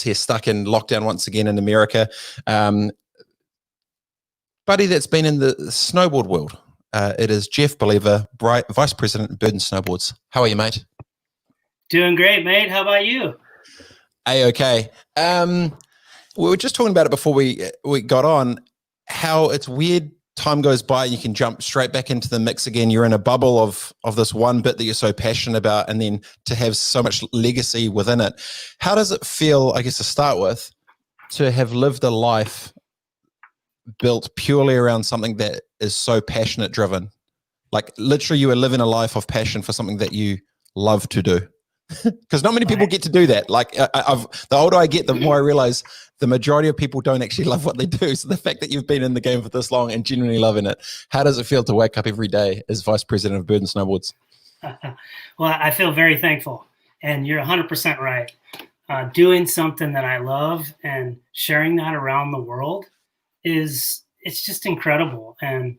here stuck in lockdown once again in America. Buddy that's been in the snowboard world. It is Jeff Boliba, Vice President of Burton Snowboards. How are you, mate? Doing great, mate. How about you? Okay. We were just talking about it before we got on, how it's weird. Time goes by and you can jump straight back into the mix again. You're in a bubble of this one bit that you're so passionate about, and then to have so much legacy within it. How does it feel, I guess, to start with, to have lived a life built purely around something that is so passionate driven? Like literally you are living a life of passion for something that you love to do. Because not many people get to do that. Like the older I get, the more I realize the majority of people don't actually love what they do. So the fact that you've been in the game for this long and genuinely loving it, how does it feel to wake up every day as Vice President of Burton Snowboards? Well, I feel very thankful, and you're 100% right. Doing something that I love and sharing that around the world it's just incredible. And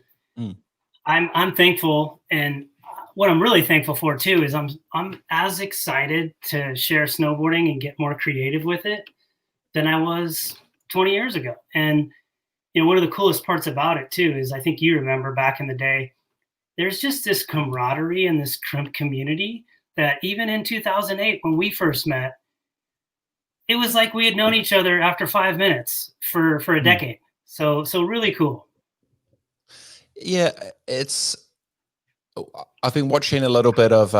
I'm thankful, and what I'm really thankful for too is I'm as excited to share snowboarding and get more creative with it than I was 20 years ago. And you know, one of the coolest parts about it too is, I think you remember back in the day, there's just this camaraderie and this community that even in 2008 when we first met, it was like we had known each other after 5 minutes for a decade. So really cool. Yeah, I've been watching a little bit of,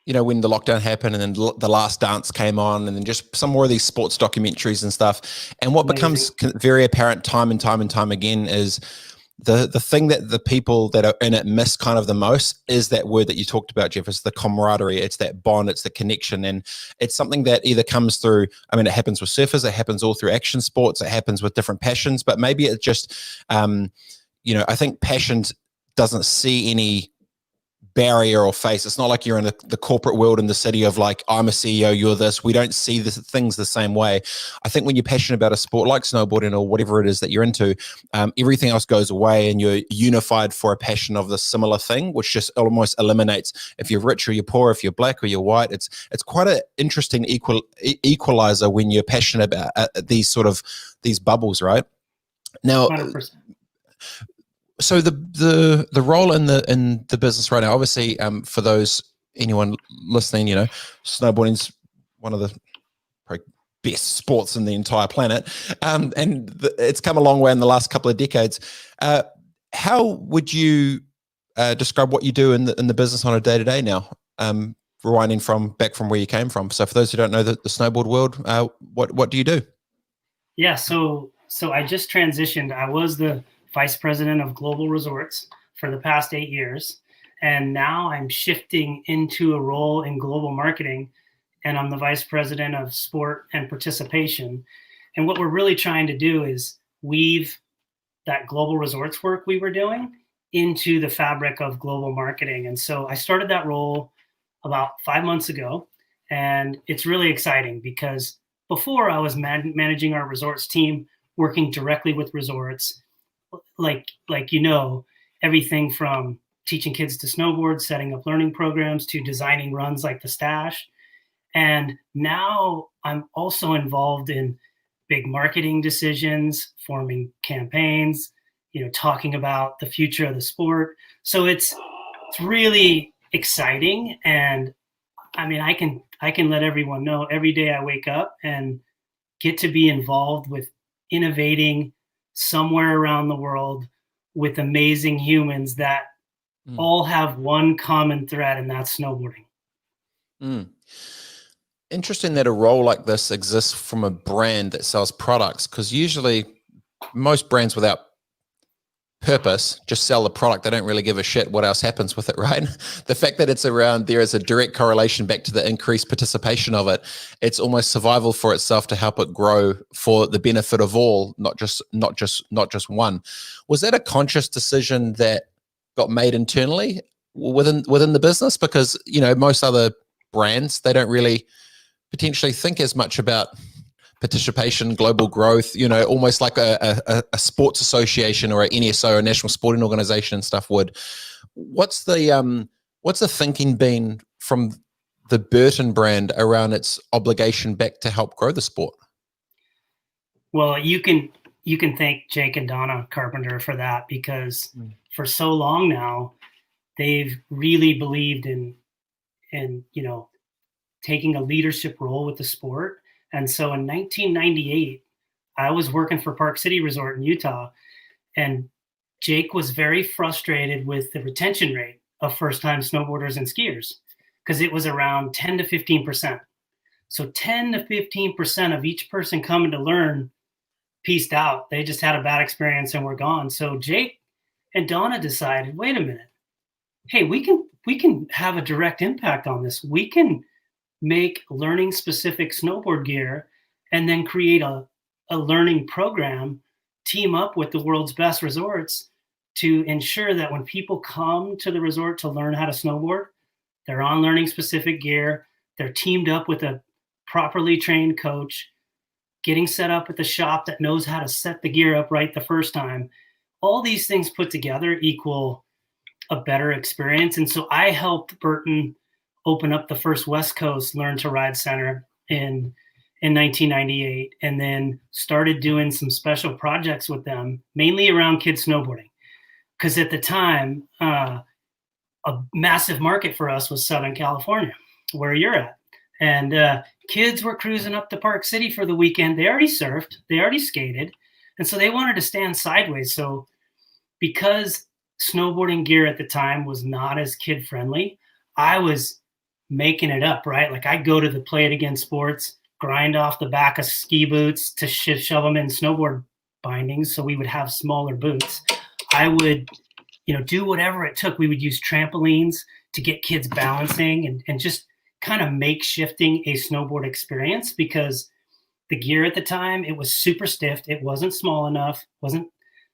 you know, when the lockdown happened and then The Last Dance came on, and then just some more of these sports documentaries and stuff. And what becomes very apparent time and time again is the thing that the people that are in it miss kind of the most is that word that you talked about, Jeff. It's the camaraderie, it's that bond, it's the connection. And it's something that either comes through, I mean, it happens with surfers, it happens all through action sports, it happens with different passions, but maybe it just, you know, I think passion doesn't see any barrier or face. It's not like you're in the corporate world in the city of like, I'm a CEO, you're this. We don't see things the same way. I think when you're passionate about a sport like snowboarding or whatever it is that you're into, everything else goes away and you're unified for a passion of the similar thing, which just almost eliminates if you're rich or you're poor, if you're black or you're white. It's quite an interesting equalizer when you're passionate about these bubbles, right? Now, 100%. So the role in the business right now, obviously, for anyone listening, you know, snowboarding's one of the probably best sports in the entire planet, and it's come a long way in the last couple of decades. How would you describe what you do in the business on a day to day now? Rewinding back from where you came from. So for those who don't know the snowboard world, what do you do? Yeah, so I just transitioned. I was the Vice President of Global Resorts for the past 8 years. And now I'm shifting into a role in global marketing, and I'm the Vice President of Sport and Participation. And what we're really trying to do is weave that global resorts work we were doing into the fabric of global marketing. And so I started that role about 5 months ago, and it's really exciting because before I was managing our resorts team, working directly with resorts, like you know, everything from teaching kids to snowboard, setting up learning programs, to designing runs like the Stash. And now I'm also involved in big marketing decisions, forming campaigns, you know, talking about the future of the sport. So it's really exciting. And I mean, I can let everyone know every day I wake up and get to be involved with innovating somewhere around the world with amazing humans that all have one common thread, and that's snowboarding. Interesting that a role like this exists from a brand that sells products, because usually most brands without purpose just sell the product. They don't really give a shit what else happens with it, right? The fact that it's around, there is a direct correlation back to the increased participation of it. It's almost survival for itself to help it grow for the benefit of all, not just one. Was that a conscious decision that got made internally within the business? Because, you know, most other brands, they don't really potentially think as much about participation, global growth, you know, almost like a sports association or an NSO, a national sporting organization and stuff would. What's the thinking been from the Burton brand around its obligation back to help grow the sport? Well, you can thank Jake and Donna Carpenter for that, because for so long now, they've really believed in taking a leadership role with the sport. And so in 1998, I was working for Park City Resort in Utah, and Jake was very frustrated with the retention rate of first-time snowboarders and skiers, because it was around 10 to 15%. So 10 to 15% of each person coming to learn pieced out. They just had a bad experience and were gone. So Jake and Donna decided, wait a minute, hey, we can have a direct impact on this. We can make learning specific snowboard gear and then create a learning program, team up with the world's best resorts to ensure that when people come to the resort to learn how to snowboard, they're on learning specific gear, they're teamed up with a properly trained coach, getting set up at the shop that knows how to set the gear up right the first time. All these things put together equal a better experience. And so I helped Burton open up the first West Coast Learn to Ride Center in 1998, and then started doing some special projects with them, mainly around kids snowboarding. Because at the time, a massive market for us was Southern California, where you're at. And kids were cruising up to Park City for the weekend. They already surfed, they already skated. And so they wanted to stand sideways. So because snowboarding gear at the time was not as kid friendly, I was making it up, right? Like I'd go to the Play It Again Sports, grind off the back of ski boots to shove them in snowboard bindings so we would have smaller boots. I would, do whatever it took. We would use trampolines to get kids balancing and just kind of makeshifting a snowboard experience, because the gear at the time, it was super stiff. It wasn't small enough.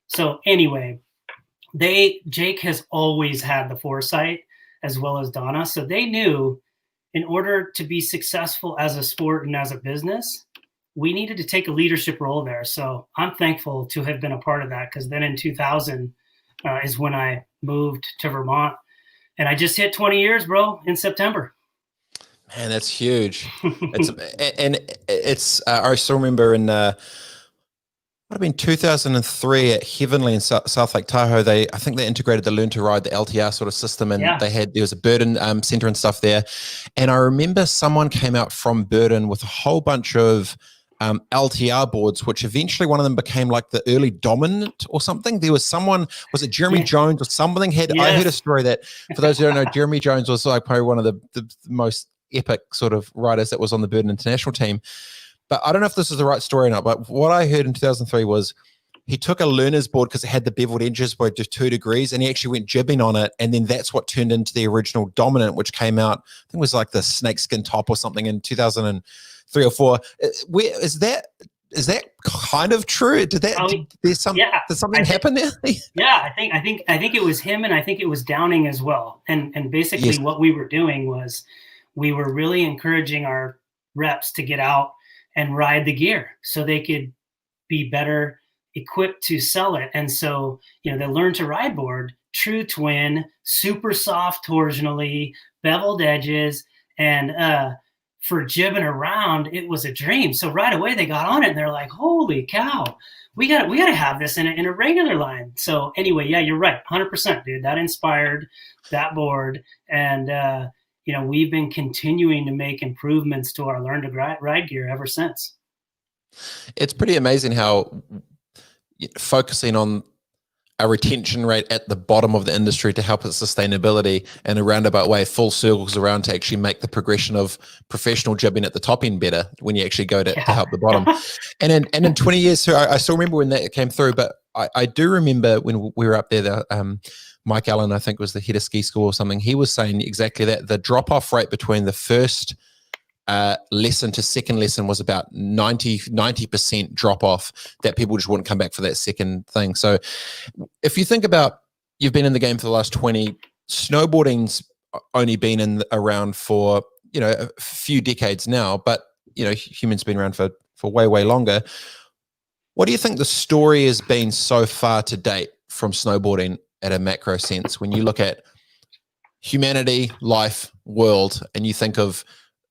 So anyway, Jake has always had the foresight, as well as Donna. So they knew in order to be successful as a sport and as a business, we needed to take a leadership role there. So I'm thankful to have been a part of that, because then in 2000 is when I moved to Vermont, and I just hit 20 years, bro, in September. Man, that's huge. I still remember in would have been 2003 at Heavenly in South Lake Tahoe. I think they integrated the Learn to Ride, the LTR sort of system, and there was a Burton center and stuff there. And I remember someone came out from Burton with a whole bunch of LTR boards, which eventually one of them became like the early dominant or something. There was someone, was it Jeremy Jones or something? I heard a story that, for those who don't know, Jeremy Jones was like probably one of the most epic sort of riders that was on the Burton international team. But I don't know if this is the right story or not, but what I heard in 2003 was he took a learner's board because it had the beveled edges by just 2 degrees, and he actually went jibbing on it. And then that's what turned into the original dominant, which came out, I think it was like the snakeskin top or something in 2003 or 4. Is that kind of true? Did something happen there? Yeah, I think it was him, and I think it was Downing as well. And basically what we were doing was we were really encouraging our reps to get out and ride the gear so they could be better equipped to sell it. And so, the Learn to Ride board, true twin, super soft torsionally, beveled edges, and for jibbing around, it was a dream. So right away they got on it and they're like, holy cow, we got to have this in a regular line. So anyway, yeah, you're right. 100%, dude. That inspired that board. And, we've been continuing to make improvements to our Learn to Ride gear ever since. It's pretty amazing how focusing on a retention rate at the bottom of the industry to help its sustainability in a roundabout way full circles around to actually make the progression of professional jibbing at the top end better when you actually go to help the bottom. and in 20 years, so I still remember when that came through, but I do remember when we were up there, Mike Allen, I think, was the head of ski school or something. He was saying exactly that. The drop-off rate between the first lesson to second lesson was about 90% drop-off, that people just wouldn't come back for that second thing. So if you think about, you've been in the game for the last 20, snowboarding's only been around for, a few decades now, but, humans been around for way, way longer. What do you think the story has been so far to date from snowboarding at a macro sense, when you look at humanity, life, world, and you think of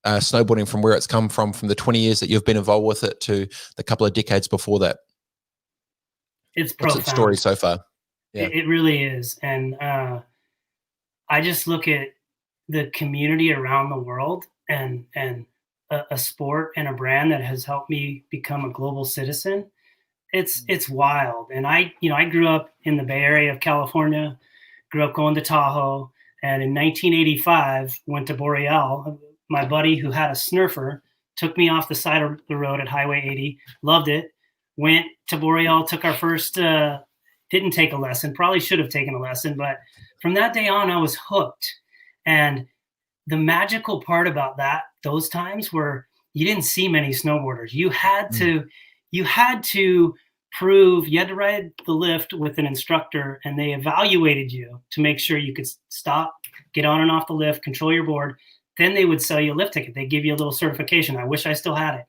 snowboarding from where it's come from the 20 years that you've been involved with it to the couple of decades before that. It's profound. What's its story so far? Yeah. It really is. And I just look at the community around the world and a sport and a brand that has helped me become a global citizen. It's wild. And I grew up in the Bay Area of California, grew up going to Tahoe, and in 1985 went to Boreal. My buddy who had a snurfer took me off the side of the road at Highway 80, loved it, went to Boreal, took our first, didn't take a lesson, probably should have taken a lesson, but from that day on, I was hooked. And the magical part about those times were you didn't see many snowboarders. You had to prove, you had to ride the lift with an instructor, and they evaluated you to make sure you could stop, get on and off the lift, control your board. Then they would sell you a lift ticket. They give you a little certification. I wish I still had it.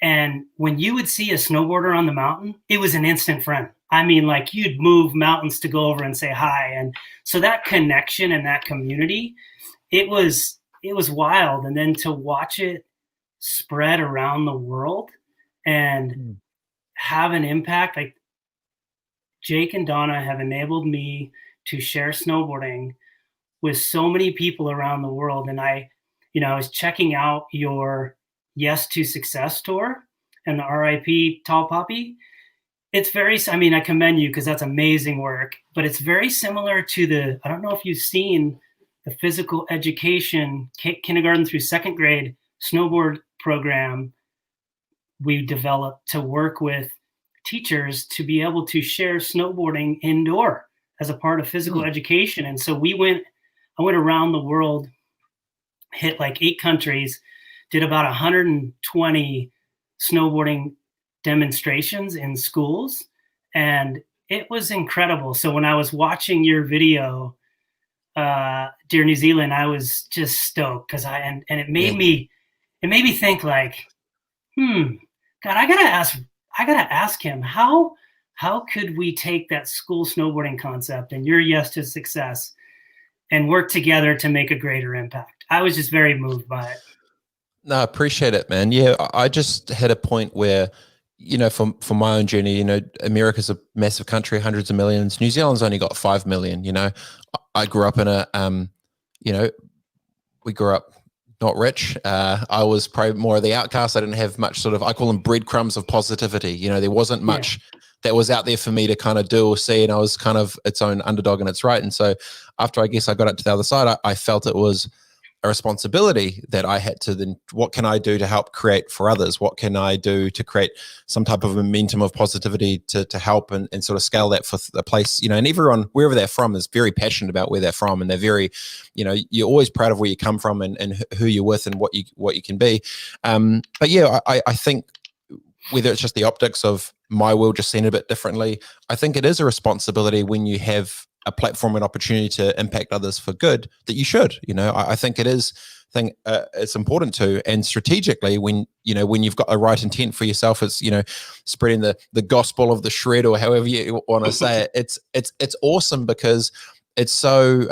And when you would see a snowboarder on the mountain, it was an instant friend. I mean, like, you'd move mountains to go over and say hi. And so that connection and that community, it was wild. And then to watch it spread around the world and have an impact, like Jake and Donna have enabled me to share snowboarding with so many people around the world. And I was checking out your Yes to Success tour and the RIP Tall Poppy. It's I commend you because that's amazing work, but it's very similar to I don't know if you've seen the physical education kindergarten through second grade snowboard program we developed to work with teachers to be able to share snowboarding indoor as a part of physical education. And so I went around the world, hit like 8 countries, did about 120 snowboarding demonstrations in schools, and it was incredible. So when I was watching your video, Dear New Zealand, I was just stoked because it made me think like, God, I gotta ask him how could we take that school snowboarding concept and your Yes to Success and work together to make a greater impact. I was just very moved by it. No, I appreciate it, man. Yeah, I just had a point where, for my own journey, America's a massive country, hundreds of millions. New Zealand's only got 5 million. I grew up in we grew up not rich. I was probably more of the outcast. I didn't have much I call them breadcrumbs of positivity. There wasn't much that was out there for me to kind of do or see. And I was kind of its own underdog in its right. And so after I got it to the other side, I felt it was a responsibility that I had to then, what can I do to help create for others? What can I do to create some type of momentum of positivity to help and sort of scale that for the place, and everyone, wherever they're from, is very passionate about where they're from. And they're very, you're always proud of where you come from and who you're with and what you can be. But yeah, I think whether it's just the optics of my world just seen a bit differently, I think it is a responsibility when you have a platform and opportunity to impact others for good that you should. I think it is it's important to, and strategically when you've got the right intent for yourself, it's spreading the gospel of the shred, or however you want to say it. It's awesome because it's so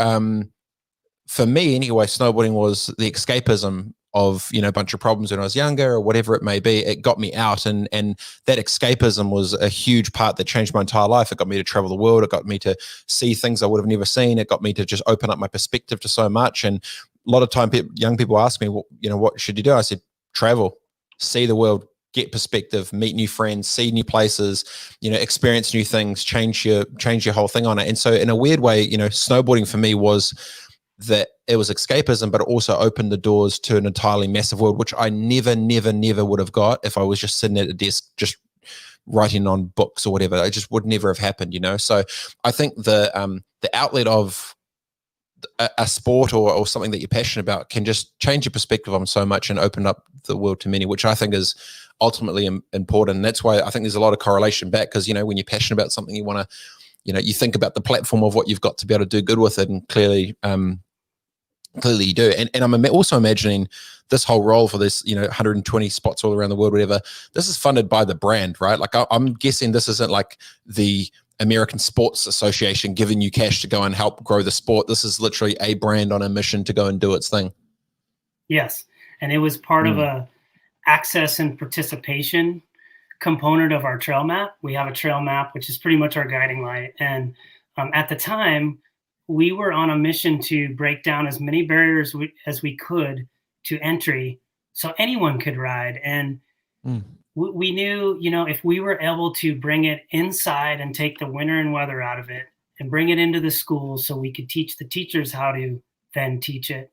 for me anyway, snowboarding was the escapism of a bunch of problems when I was younger or whatever it may be. It got me out, and that escapism was a huge part that changed my entire life. It got me to travel the world. It got me to see things I would have never seen. It got me to just open up my perspective to so much. And a lot of time young people ask me, well, what should you do? I said, travel, see the world, get perspective, meet new friends, see new places, experience new things, change your whole thing on it. And so in a weird way, snowboarding for me was that it was escapism, but it also opened the doors to an entirely massive world, which I never would have got if I was just sitting at a desk, just writing on books or whatever. It just would never have happened, So I think the outlet of a sport or something that you're passionate about can just change your perspective on so much and open up the world to many, which I think is ultimately important. And that's why I think there's a lot of correlation back, because, when you're passionate about something, you want to, you think about the platform of what you've got to be able to do good with it. And clearly you do. And I'm also imagining this whole role for this, 120 spots all around the world, whatever. This is funded by the brand, right? Like I'm guessing this isn't like the American Sports Association giving you cash to go and help grow the sport. This is literally a brand on a mission to go and do its thing. Yes. And it was part of a access and participation component of our trail map. We have a trail map, which is pretty much our guiding light. And at the time, we were on a mission to break down as many barriers as we could to entry so anyone could ride. And we knew, if we were able to bring it inside and take the winter and weather out of it and bring it into the schools so we could teach the teachers how to then teach it,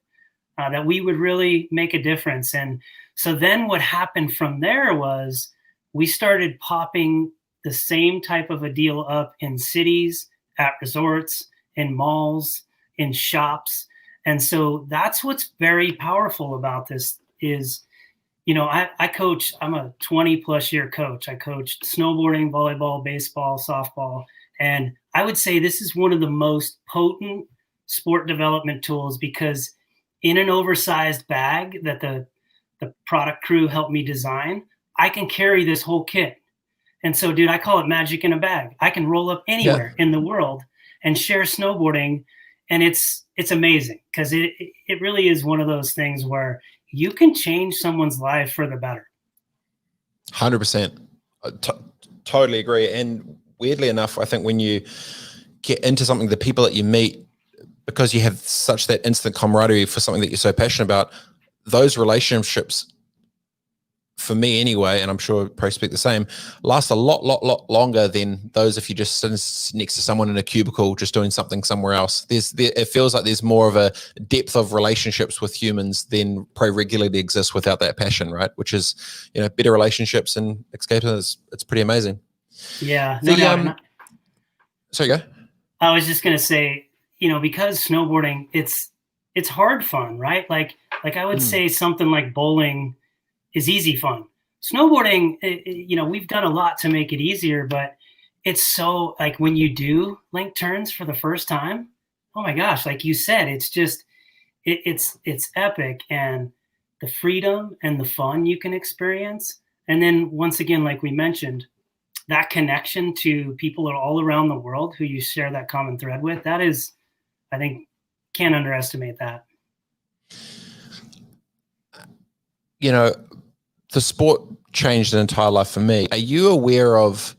that we would really make a difference. And so then what happened from there was we started popping the same type of a deal up in cities, at resorts, in malls, in shops. And so that's what's very powerful about this is, I coach, I'm a 20 plus year coach. I coached snowboarding, volleyball, baseball, softball. And I would say this is one of the most potent sport development tools because in an oversized bag that the product crew helped me design, I can carry this whole kit. And so, dude, I call it magic in a bag. I can roll up anywhere in the world and share snowboarding. And it's amazing because it really is one of those things where you can change someone's life for the better. 100%. Totally agree. And weirdly enough, I think when you get into something, the people that you meet, because you have such that instant camaraderie for something that you're so passionate about, those relationships, for me anyway, and I'm sure probably speak the same, last a lot longer than those if you just sit next to someone in a cubicle just doing something somewhere else. It feels like there's more of a depth of relationships with humans than probably regularly exists without that passion, right? Which is, better relationships and escapism. It's pretty amazing. Yeah. No doubt. Sorry, go. I was just gonna say, because snowboarding, it's hard fun, right? Like I would say something like bowling is easy fun. Snowboarding, we've done a lot to make it easier, but it's so like when you do link turns for the first time, oh my gosh, like you said, it's just, it's epic, and the freedom and the fun you can experience. And then once again, like we mentioned, that connection to people all around the world who you share that common thread with, that is, I think, can't underestimate that. The sport changed an entire life for me. Are you aware of,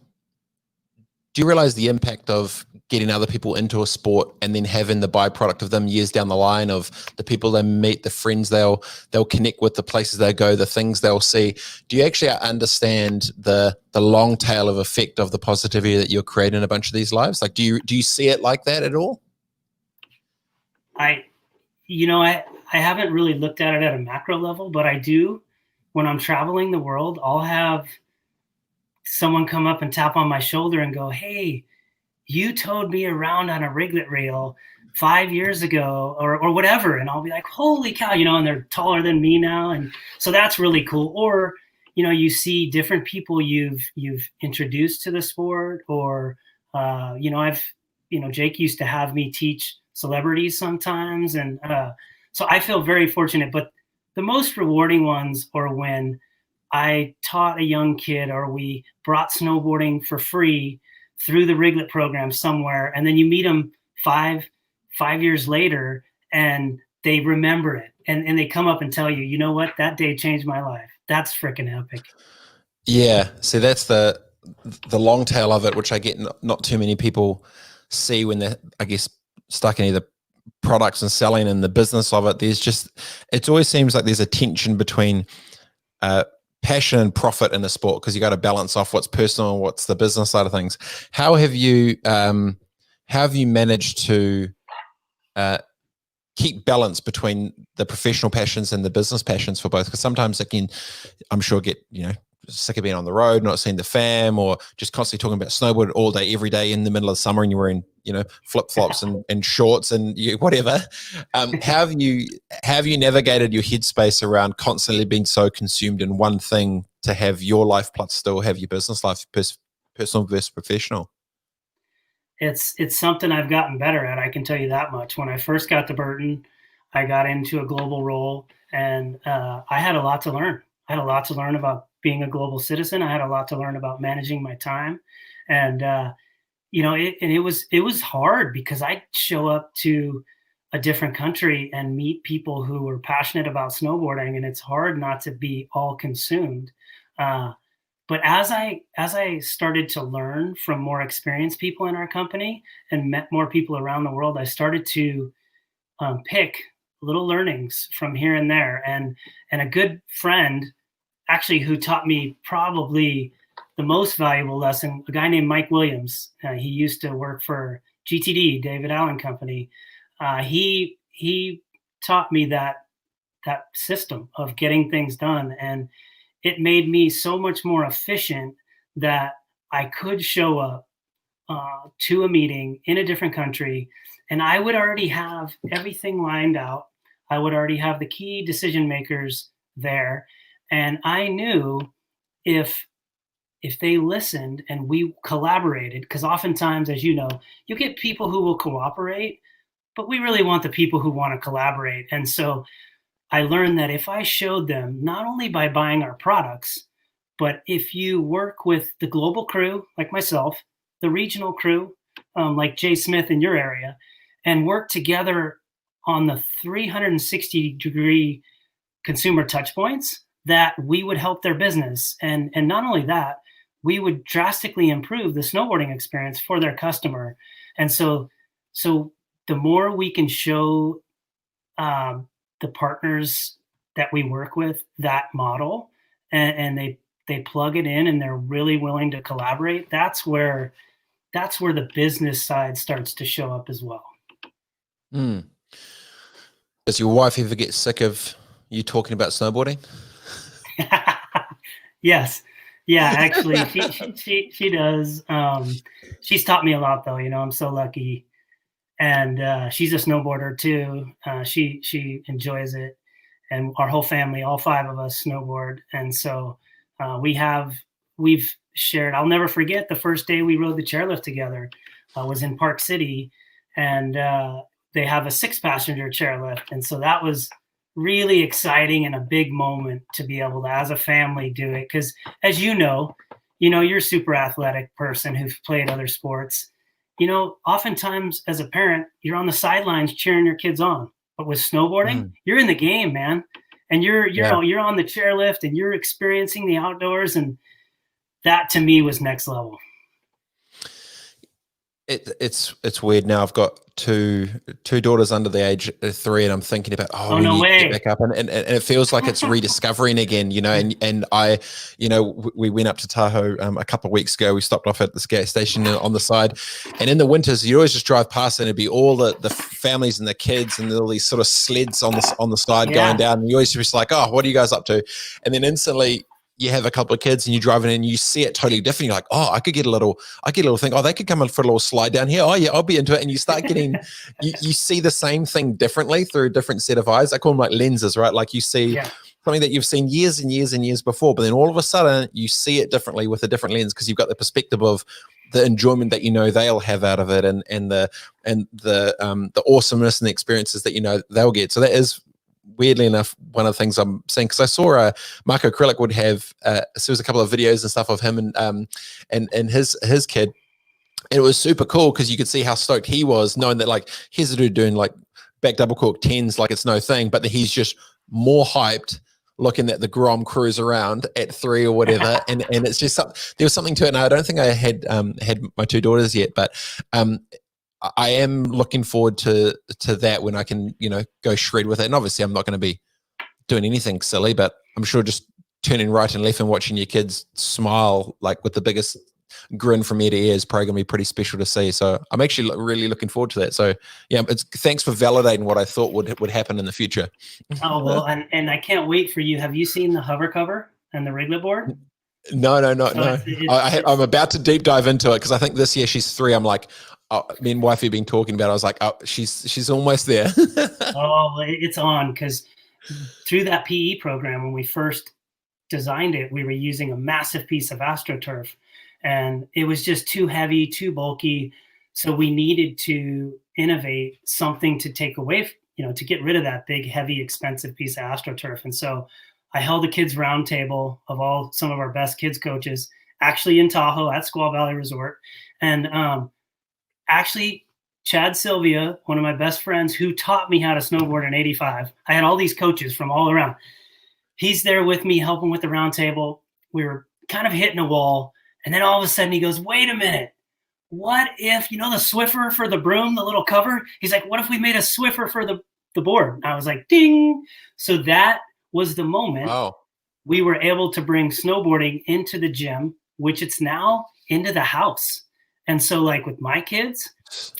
do you realize the impact of getting other people into a sport and then having the byproduct of them years down the line of the people they meet, the friends they'll connect with, the places they go, the things they'll see? Do you actually understand the long tail of effect of the positivity that you're creating in a bunch of these lives? Like, do you see it like that at all? I haven't really looked at it at a macro level, but I do. When I'm traveling the world, I'll have someone come up and tap on my shoulder and go, "Hey, you towed me around on a riglet rail 5 years ago," or whatever. And I'll be like, "Holy cow," and they're taller than me now. And so that's really cool. Or, you see different people you've introduced to the sport, or, Jake used to have me teach celebrities sometimes. And so I feel very fortunate, but the most rewarding ones are when I taught a young kid, or we brought snowboarding for free through the Riglet program somewhere, and then you meet them five years later and they remember it, and they come up and tell you, "You know what, that day changed my life." That's freaking epic. Yeah, see, that's the long tail of it, which I get not too many people see when they're, I guess, stuck in either products and selling and the business of it. It always seems like there's a tension between passion and profit in a sport, because you got to balance off what's personal and what's the business side of things. How have you managed to keep balance between the professional passions and the business passions for both? Because sometimes it can, I'm sure, get sick of being on the road, not seeing the fam, or just constantly talking about snowboard all day, every day in the middle of summer, and you're wearing flip-flops and shorts and whatever. Have you navigated your headspace around constantly being so consumed in one thing to have your life plus still have your business life, personal versus professional? It's something I've gotten better at. I can tell you that much. When I first got to Burton, I got into a global role, and I had a lot to learn. I had a lot to learn about being a global citizen. I had a lot to learn about managing my time. And, it was hard because I show up to a different country and meet people who were passionate about snowboarding, and it's hard not to be all consumed. But as I started to learn from more experienced people in our company and met more people around the world, I started to pick little learnings from here and there. And a good friend, actually, who taught me probably the most valuable lesson, a guy named Mike Williams. He used to work for GTD, David Allen Company. He taught me that system of getting things done, and it made me so much more efficient that I could show up to a meeting in a different country, and I would already have everything lined out. I would already have the key decision makers there, and I knew if they listened and we collaborated, because oftentimes, as you know, you get people who will cooperate, but we really want the people who want to collaborate. And so I learned that if I showed them, not only by buying our products, but if you work with the global crew, like myself, the regional crew, like Jay Smith in your area, and work together on the 360-degree consumer touch points, that we would help their business. And not only that, we would drastically improve the snowboarding experience for their customer. And so the more we can show the partners that we work with that model, and they plug it in and they're really willing to collaborate, that's where the business side starts to show up as well. Does your wife ever get sick of you talking about snowboarding? Yes. Yeah, actually she does. She's taught me a lot, though. I'm so lucky. And she's a snowboarder too. She enjoys it, and our whole family, all 5 of us, snowboard. And so we've shared. I'll never forget the first day we rode the chairlift together. Was in Park City, and they have a 6-passenger chairlift, and so that was really exciting and a big moment to be able to, as a family, do it. Because as you're a super athletic person who's played other sports. Oftentimes as a parent, you're on the sidelines cheering your kids on, but with snowboarding, you're in the game, man. And you're on the chairlift and you're experiencing the outdoors. And that to me was next level. It's weird now. I've got two daughters under the age of 3, and I'm thinking about, we no need way. to get back up, and it feels like it's rediscovering again, and I, we went up to Tahoe a couple of weeks ago. We stopped off at this gas station on the side, and in the winters you always just drive past and it'd be all the families and the kids and all these sort of sleds on the side going down, and you always just like, oh, what are you guys up to? And then instantly you have a couple of kids and you're driving in and you see it totally different. You're like, oh, I get a little thing. Oh, they could come in for a little slide down here. Oh yeah, I'll be into it. And you start getting, you see the same thing differently through a different set of eyes. I call them like lenses, right? Like you see something that you've seen years and years and years before, but then all of a sudden you see it differently with a different lens, because you've got the perspective of the enjoyment that they'll have out of it, and the awesomeness and the experiences that they'll get. So that is, weirdly enough, one of the things I'm saying, because I saw Marco Acrylic would have so there was a couple of videos and stuff of him and his kid, and it was super cool because you could see how stoked he was, knowing that like here's a dude doing like back double cork 10s like it's no thing, but he's just more hyped looking at the Grom cruise around at 3 or whatever, and it's just there was something to it. And I don't think I had my 2 daughters yet, but I am looking forward to that when I can, go shred with it. And obviously I'm not going to be doing anything silly, but I'm sure just turning right and left and watching your kids smile like with the biggest grin from ear to ear is probably going to be pretty special to see. So I'm actually really looking forward to that. So yeah, thanks for validating what I thought would happen in the future. Oh, well, and I can't wait for you. Have you seen the hover cover and the Wrigley board? No. I'm about to deep dive into it because I think this year she's 3. I'm like, me and wifey been talking about it. I was like, oh, she's almost there. Oh, it's on, because through that PE program, when we first designed it, we were using a massive piece of AstroTurf, and it was just too heavy, too bulky. So we needed to innovate something to take away, to get rid of that big, heavy, expensive piece of AstroTurf. And so I held a kids roundtable of some of our best kids coaches, actually in Tahoe at Squaw Valley Resort. And actually, Chad Sylvia, one of my best friends who taught me how to snowboard in 85. I had all these coaches from all around. He's there with me, helping with the round table. We were kind of hitting a wall. And then all of a sudden he goes, wait a minute. What if, the Swiffer for the broom, the little cover? He's like, what if we made a Swiffer for the board? And I was like, ding. So that was the moment we were able to bring snowboarding into the gym, which it's now into the house. And so like with my kids,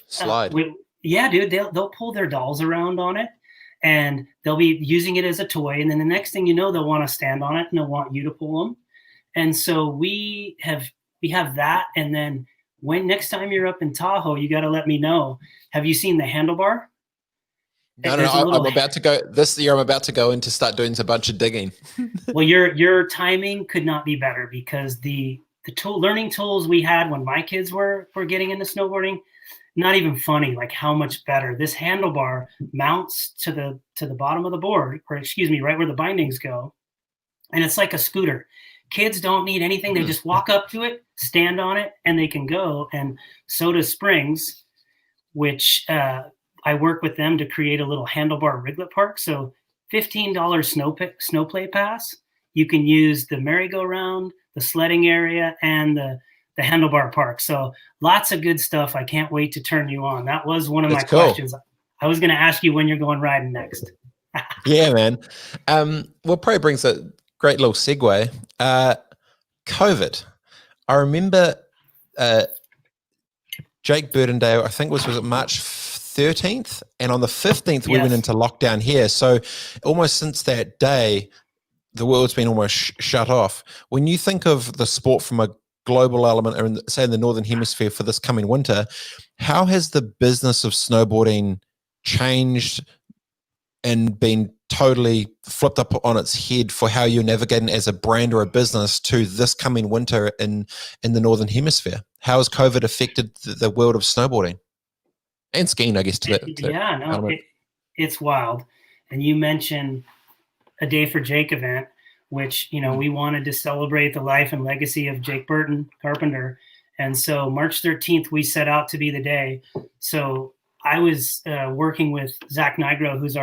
slide. Dude, they'll pull their dolls around on it and they'll be using it as a toy. And then the next thing you know, they'll want to stand on it and they'll want you to pull them. And so we have that. And then when next time you're up in Tahoe, you got to let me know. Have you seen the handlebar? No, I'm about to go this year. I'm about to go in to start doing a bunch of digging. Well, your timing could not be better, because the learning tools we had when my kids were getting into snowboarding, not even funny, like how much better. This handlebar mounts to the bottom of the board, or excuse me, right where the bindings go. And it's like a scooter. Kids don't need anything. They just walk up to it, stand on it, and they can go. And so does Springs, which I work with them to create a little handlebar riglet park. So $15 snow play pass. You can use the merry-go-round, the sledding area, and the handlebar park. So lots of good stuff. I can't wait to turn you on. That was one of my questions. I was going to ask you when you're going riding next. Yeah, man. Well, probably brings a great little segue. COVID. I remember Jake Burtondale, I think was it March 13th? And on the 15th, we went into lockdown here. So almost since that day, the world's been almost shut off. When you think of the sport from a global element, or say in the Northern Hemisphere for this coming winter, how has the business of snowboarding changed and been totally flipped up on its head for how you're navigating as a brand or a business to this coming winter in the Northern Hemisphere? How has COVID affected the world of snowboarding and skiing, I guess? It's wild. And you mentioned a Day for Jake event, which, we wanted to celebrate the life and legacy of Jake Burton, carpenter. And so March 13th, we set out to be the day. So I was working with Zach Nigro, who's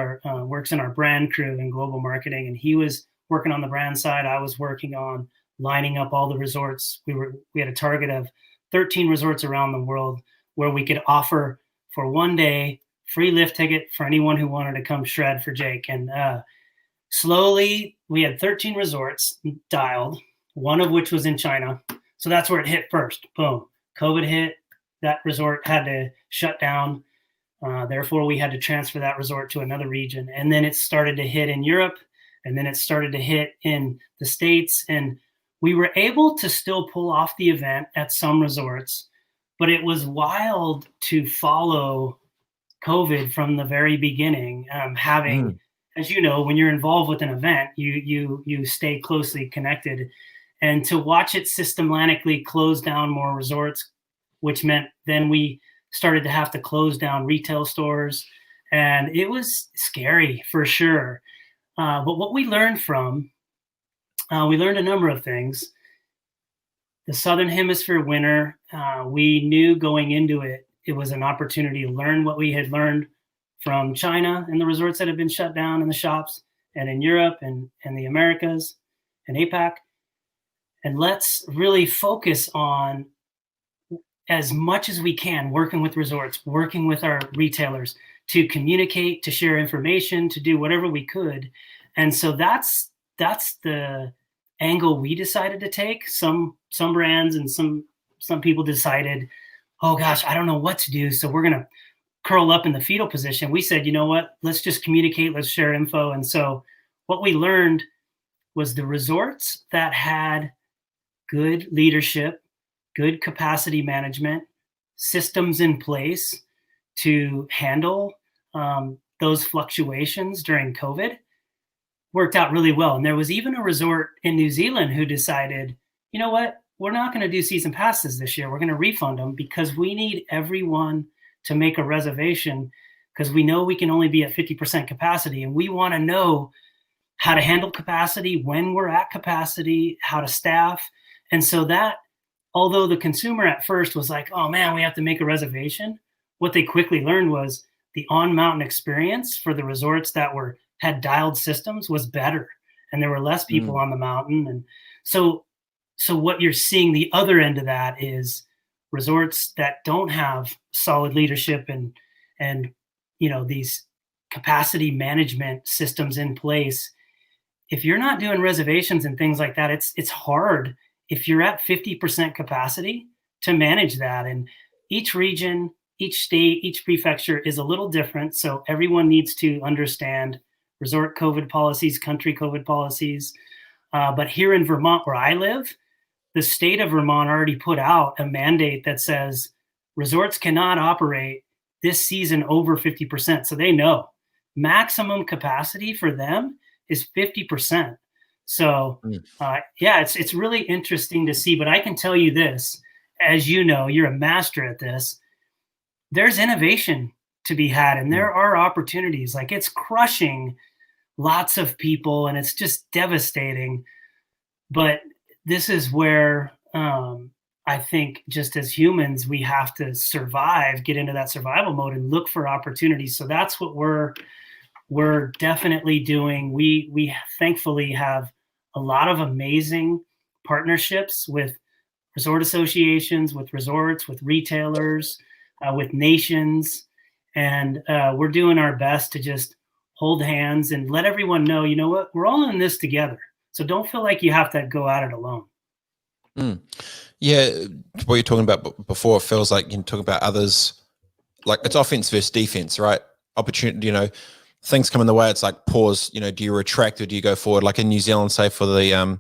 works in our brand crew in global marketing, and he was working on the brand side. I was working on lining up all the resorts. We had a target of 13 resorts around the world where we could offer for one day free lift ticket for anyone who wanted to come shred for Jake. And slowly, we had 13 resorts dialed, one of which was in China. So that's where it hit first. Boom. COVID hit. That resort had to shut down. Therefore, we had to transfer that resort to another region. And then it started to hit in Europe. And then it started to hit in the States. And we were able to still pull off the event at some resorts. But it was wild to follow COVID from the very beginning, having... As you know, when you're involved with an event, you stay closely connected, and to watch it systematically close down more resorts, which meant then we started to have to close down retail stores, and it was scary for sure. But what we learned we learned a number of things. The Southern Hemisphere winter, we knew going into it, it was an opportunity to learn what we had learned from China and the resorts that have been shut down, in the shops, and in Europe and the Americas and APAC. And let's really focus on, as much as we can, working with resorts, working with our retailers to communicate, to share information, to do whatever we could. And so that's the angle we decided to take. Some brands and some people decided, oh gosh, I don't know what to do, so we're going to curl up in the fetal position. We said, you know what, let's just communicate, let's share info. And so what we learned was the resorts that had good leadership, good capacity management, systems in place to handle those fluctuations during COVID worked out really well. And there was even a resort in New Zealand who decided, you know what, we're not going to do season passes this year. We're going to refund them because we need everyone to make a reservation, because we know we can only be at 50% capacity, and we want to know how to handle capacity when we're at capacity, how to staff. And so that although the consumer at first was like, oh man, we have to make a reservation, what they quickly learned was the on-mountain experience for the resorts that had dialed systems was better, and there were less people on the mountain. And so what you're seeing the other end of that is resorts that don't have solid leadership and these capacity management systems in place. If you're not doing reservations and things like that, it's hard if you're at 50% capacity to manage that. And each region, each state, each prefecture is a little different. So everyone needs to understand resort COVID policies, country COVID policies. But here in Vermont, where I live, the state of Vermont already put out a mandate that says resorts cannot operate this season over 50%. So they know maximum capacity for them is 50%. So it's really interesting to see. But I can tell you this, as you know, you're a master at this. There's innovation to be had, and there are opportunities. Like, it's crushing lots of people, and it's just devastating. But this is where I think, just as humans, we have to survive, get into that survival mode, and look for opportunities. So that's what we're definitely doing. We thankfully have a lot of amazing partnerships with resort associations, with resorts, with retailers, with nations. And we're doing our best to just hold hands and let everyone know, you know what, we're all in this together. So don't feel like you have to go at it alone. Yeah, what you're talking about before, it feels like you talk about others, like it's offense versus defense, right? Opportunity, things come in the way. It's like, pause, do you retract or do you go forward? Like in New Zealand, say for the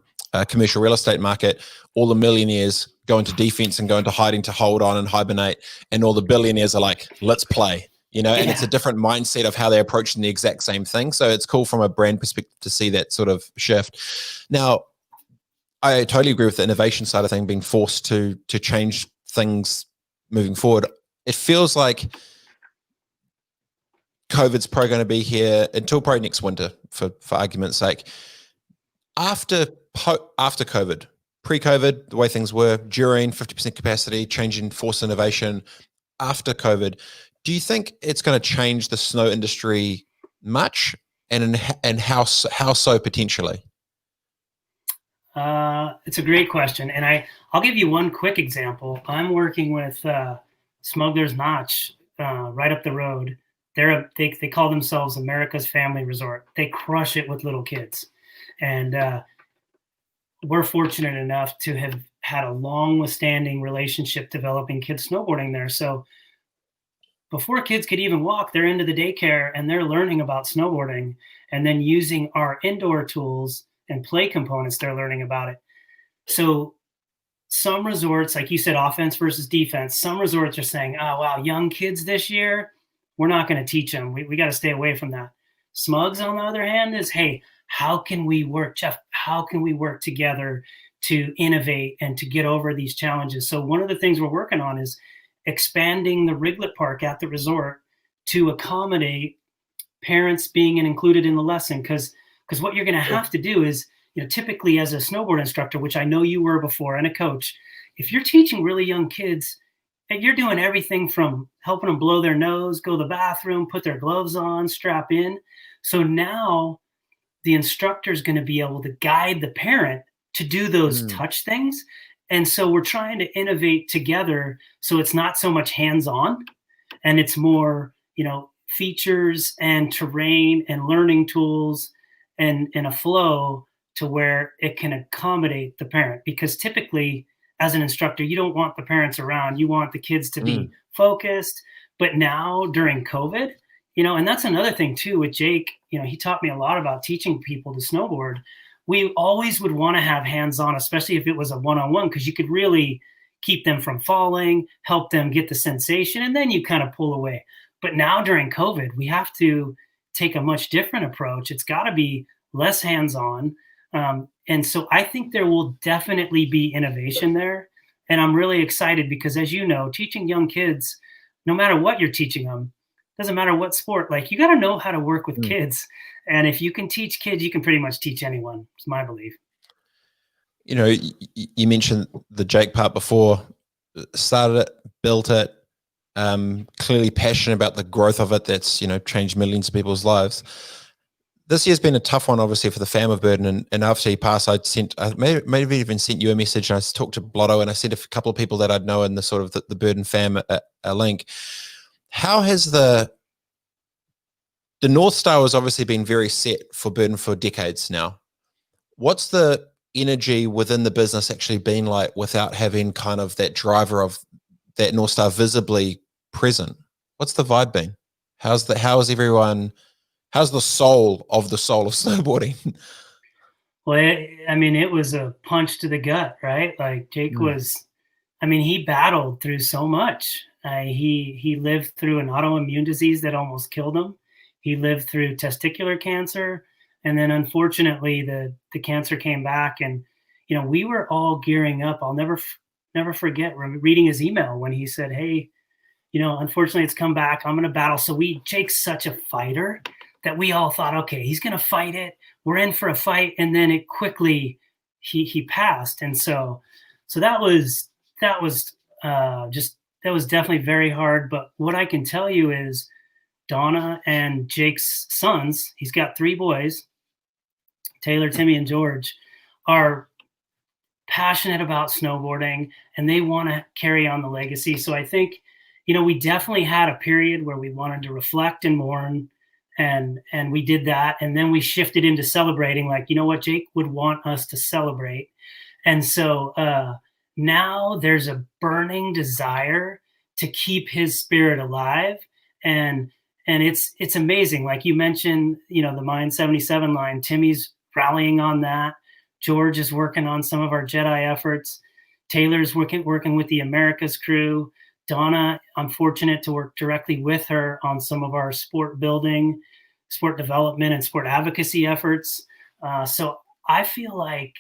commercial real estate market, all the millionaires go into defense and go into hiding to hold on and hibernate. And all the billionaires are like, let's play, and it's a different mindset of how they're approaching the exact same thing. So it's cool from a brand perspective to see that sort of shift. Now, I totally agree with the innovation side of things, being forced to change things moving forward. It feels like COVID's probably going to be here until probably next winter, for argument's sake. After COVID, pre-COVID, the way things were, during 50% capacity, changing forced innovation, after COVID, do you think it's going to change the snow industry much, and how so potentially? It's a great question, and I'll give you one quick example. I'm working with Smuggler's Notch right up the road. They call themselves America's Family Resort. They crush it with little kids, and we're fortunate enough to have had a long withstanding relationship developing kids snowboarding there. So before kids could even walk, they're into the daycare and they're learning about snowboarding, and then using our indoor tools and play components, they're learning about it. So some resorts, like you said, offense versus defense, some resorts are saying, oh, wow, young kids this year, we're not going to teach them. We got to stay away from that. Smugs, on the other hand, is, hey, how can we work, Jeff? How can we work together to innovate and to get over these challenges? So one of the things we're working on is expanding the Riglet Park at the resort to accommodate parents being included in the lesson. Because what you're going to have to do is, typically as a snowboard instructor, which I know you were before, and a coach, if you're teaching really young kids, and you're doing everything from helping them blow their nose, go to the bathroom, put their gloves on, strap in. So now the instructor is going to be able to guide the parent to do those touch things. And so we're trying to innovate together, so it's not so much hands-on, and it's more, features and terrain and learning tools and a flow to where it can accommodate the parent. Because typically, as an instructor, you don't want the parents around. You want the kids to be focused. But now during COVID, and that's another thing too with Jake, he taught me a lot about teaching people to snowboard. We always would want to have hands-on, especially if it was a one-on-one, because you could really keep them from falling, help them get the sensation, and then you kind of pull away. But now during COVID, we have to take a much different approach. It's got to be less hands-on. And so I think there will definitely be innovation there. And I'm really excited because, as you know, teaching young kids, no matter what you're teaching them, doesn't matter what sport, like, you got to know how to work with kids. And if you can teach kids, you can pretty much teach anyone. It's my belief. you know, you mentioned the Jake part before. Started it, built it, clearly passionate about the growth of it. That's, you know, changed millions of people's lives. This year's been a tough one, obviously, for the fam of Burton. And after he passed, I maybe even sent you a message. And I talked to Blotto, and I sent a couple of people that I'd know in the sort of the Burton fam a link. How has the North Star has obviously been very set for Burton for decades now. What's the energy within the business actually been like without having kind of that driver of that North Star visibly present? What's the vibe been? How's the soul of snowboarding? Well, it was a punch to the gut, right? Like Jake was, he battled through so much. He lived through an autoimmune disease that almost killed him. He lived through testicular cancer. And then unfortunately the cancer came back, and, we were all gearing up. I'll never forget reading his email when he said, "Hey, unfortunately it's come back. I'm going to battle." So Jake's such a fighter that we all thought, okay, he's going to fight it. We're in for a fight. And then it quickly, he passed. And so that was definitely very hard. But what I can tell you is Donna and Jake's sons, he's got 3 boys, Taylor, Timmy, and George, are passionate about snowboarding, and they want to carry on the legacy. So I think, we definitely had a period where we wanted to reflect and mourn, and we did that. And then we shifted into celebrating, like, what Jake would want us to celebrate. And so now there's a burning desire to keep his spirit alive. And it's amazing. Like you mentioned, the Mind 77 line, Timmy's rallying on that. George is working on some of our Jedi efforts. Taylor's working with the Americas crew. Donna, I'm fortunate to work directly with her on some of our sport building, sport development, and sport advocacy efforts. So I feel like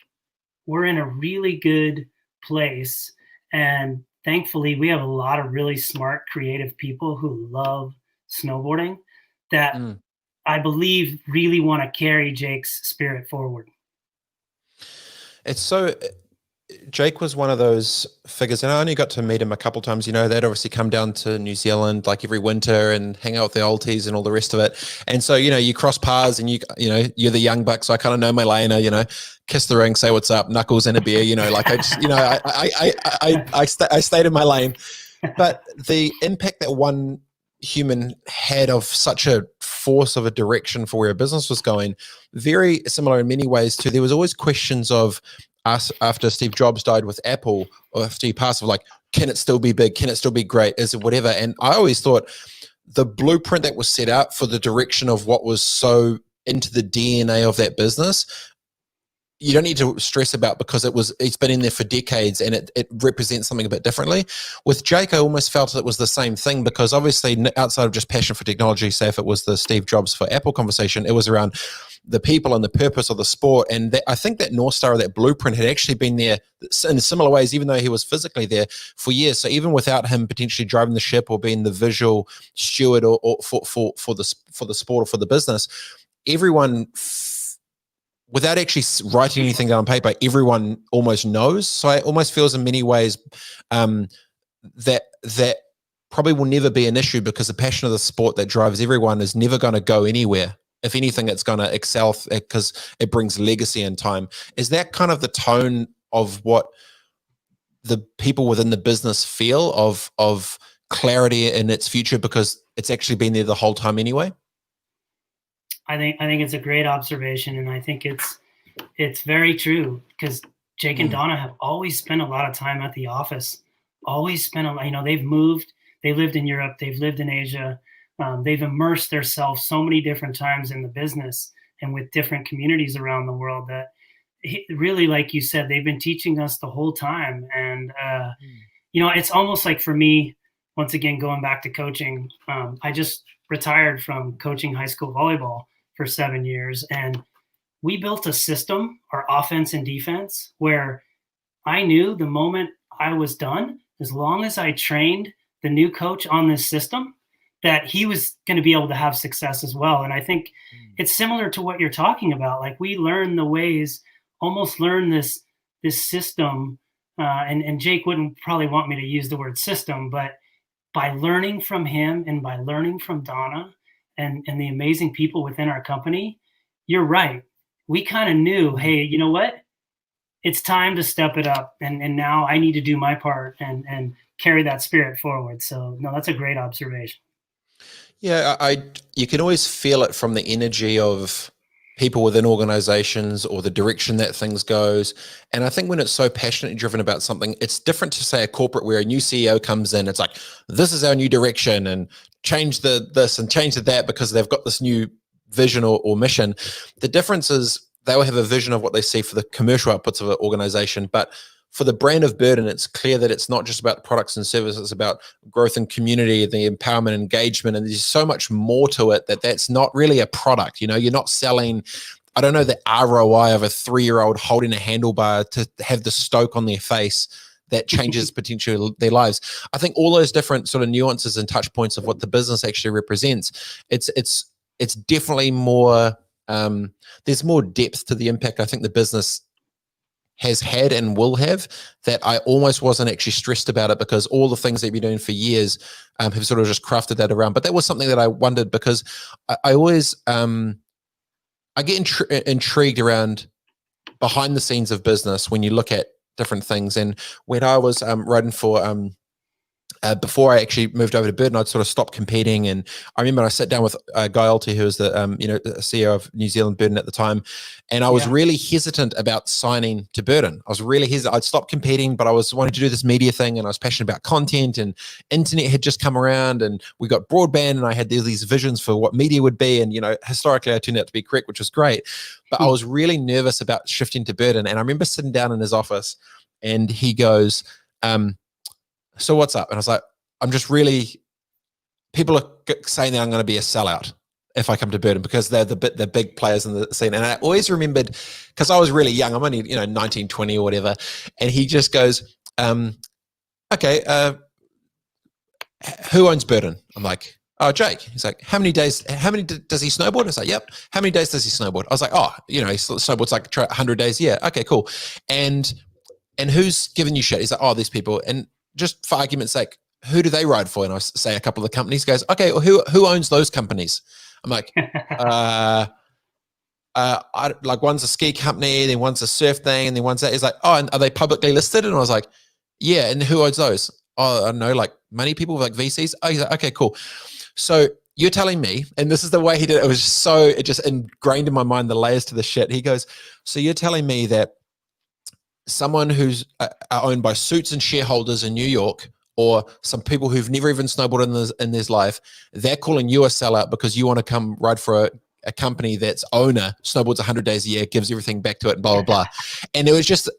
we're in a really good place. And thankfully, we have a lot of really smart, creative people who love snowboarding that I believe really want to carry Jake's spirit forward. It's so... Jake was one of those figures, and I only got to meet him a couple of times. They'd obviously come down to New Zealand like every winter and hang out with the oldies and all the rest of it. And so, you cross paths, and you're the young buck, so I kind of know my lane. Kiss the ring, say what's up, knuckles and a beer. Like I just, I stayed in my lane. But the impact that one human had of such a force of a direction for where a business was going, very similar in many ways to, there was always questions of us after Steve Jobs died with Apple, or after he passed, of like, can it still be big? Can it still be great? Is it whatever? And I always thought the blueprint that was set out for the direction of what was so into the DNA of that business, you don't need to stress about, because it's been in there for decades, and it represents something a bit differently. With Jake, I almost felt it was the same thing, because obviously outside of just passion for technology, say if it was the Steve Jobs for Apple conversation, it was around the people and the purpose of the sport. And I think that North Star, that blueprint, had actually been there in similar ways, even though he was physically there for years. So even without him potentially driving the ship or being the visual steward or for the sport or for the business, everyone, without actually writing anything down on paper, everyone almost knows. So it almost feels in many ways that probably will never be an issue, because the passion of the sport that drives everyone is never going to go anywhere. If anything, it's going to excel because it brings legacy in time. Is that kind of the tone of what the people within the business feel of clarity in its future, because it's actually been there the whole time anyway? I think it's a great observation, and I think it's very true, because Jake and Donna have always spent a lot of time at the office. Always spent they've moved, they lived in Europe, they've lived in Asia, they've immersed themselves so many different times in the business and with different communities around the world, that really, like you said, they've been teaching us the whole time. And it's almost like, for me, once again, going back to coaching, I just retired from coaching high school volleyball for 7 years. And we built a system, our offense and defense, where I knew the moment I was done, as long as I trained the new coach on this system, that he was going to be able to have success as well. And I think it's similar to what you're talking about. Like, we learn the ways, almost learn this this system, and Jake wouldn't probably want me to use the word system, but by learning from him and by learning from Donna and the amazing people within our company, you're right. We kind of knew, hey, you know what? It's time to step it up. And now I need to do my part and carry that spirit forward. So no, that's a great observation. Yeah, you can always feel it from the energy of people within organizations or the direction that things goes. And I think when it's so passionately driven about something, it's different to say a corporate where a new CEO comes in. It's like, this is our new direction and change this and change that because they've got this new vision or mission. The difference is they will have a vision of what they see for the commercial outputs of an organization. But for the brand of Burton, it's clear that it's not just about products and services, it's about growth and community, the empowerment, engagement, and there's so much more to it that's not really a product. You know, you're not selling, I don't know, the ROI of a 3-year-old holding a handlebar to have the stoke on their face that changes potentially their lives. I think all those different sort of nuances and touch points of what the business actually represents, it's definitely more, there's more depth to the impact I think the business has had and will have, that I almost wasn't actually stressed about it because all the things they've been doing for years have sort of just crafted that around. But that was something that I wondered because I always, I get intrigued around behind the scenes of business when you look at different things. And when I was writing for, before I actually moved over to Burton, I'd sort of stopped competing. And I remember I sat down with Guy Alty, who was the the CEO of New Zealand Burton at the time. And I was really hesitant about signing to Burton. I was really hesitant. I'd stopped competing, but I was wanting to do this media thing and I was passionate about content, and internet had just come around and we got broadband and I had these visions for what media would be. And, historically I turned out to be correct, which was great. But I was really nervous about shifting to Burton. And I remember sitting down in his office and he goes, so what's up? And I was like, I'm just really, people are saying that I'm going to be a sellout if I come to Burton because they're the big players in the scene. And I always remembered, because I was really young, I'm only, 19, 20 or whatever. And he just goes, okay, who owns Burton? I'm like, oh, Jake. He's like, how many does he snowboard? I was like, yep. How many days does he snowboard? I was like, oh, he snowboards like 100 days. Yeah. Okay, cool. And who's giving you shit? He's like, oh, these people. And just for argument's sake, who do they ride for? And I say a couple of the companies. He goes, okay, well, who owns those companies? I'm like, like one's a ski company, then one's a surf thing, and then one's that. He's like, oh, and are they publicly listed? And I was like, yeah. And who owns those? Oh, I don't know, like money people, like VCs. Oh, he's like, okay, cool. So you're telling me, and this is the way he did it. It just ingrained in my mind the layers to the shit. He goes, so you're telling me that someone who's owned by suits and shareholders in New York, or some people who've never even snowboarded in their life, they're calling you a sellout because you want to come ride for a company that's owner snowboards 100 days a year, gives everything back to it, blah, blah, blah. And it was just,